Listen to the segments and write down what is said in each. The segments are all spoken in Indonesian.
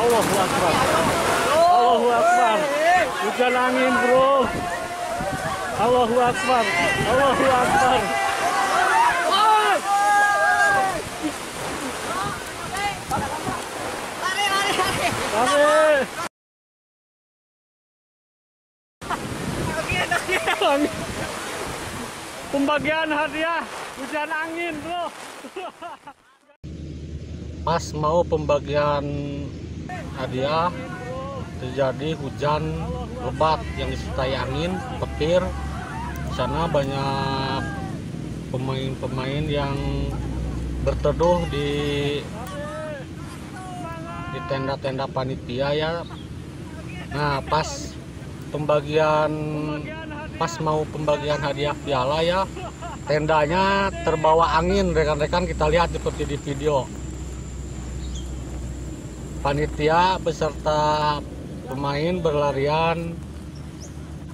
Allahu Akbar. Allahu Akbar. Hujan angin, bro. Allahu Akbar. Allahu Akbar. Lari. Pembagian hadiah hujan angin, bro. Pas mau pembagian hadiah terjadi hujan lebat yang disertai angin, petir. Di sana banyak pemain-pemain yang berteduh di tenda-tenda panitia ya. Nah, pas mau pembagian hadiah piala ya, tendanya terbawa angin, rekan-rekan kita lihat seperti di video. Panitia beserta pemain berlarian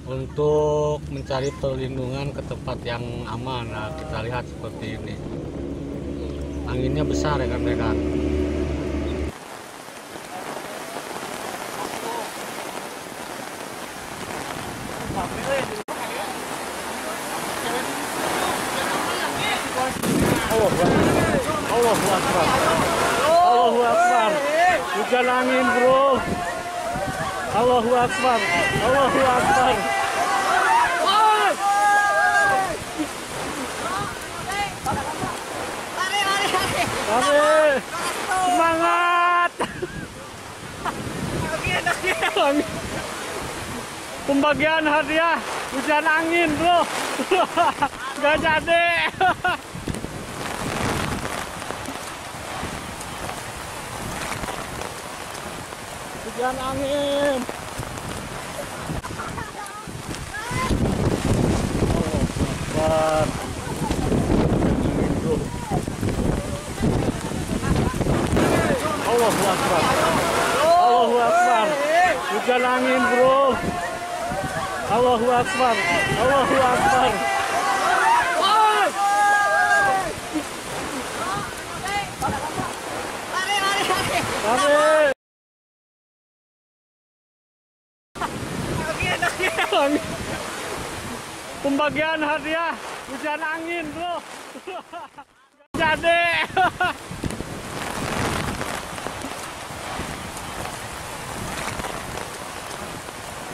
untuk mencari perlindungan ke tempat yang aman. Nah, kita lihat seperti ini. Anginnya besar, rekan-rekan. Allahu Akbar. Allahu Akbar. Hujan angin, bro. Allahu Akbar. Allahu Akbar. Lari. Semangat. Pembagian hadiah hujan angin, bro. Gak jadi. Hujan angin. Allahu Akbar. Allahu Akbar. Hujan angin, bro. Allahu Akbar. Allahu Akbar. Lari. Pembagian hadiah hujan angin, bro. Jadi.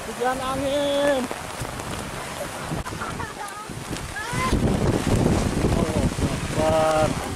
Hujan angin. Allahu Akbar.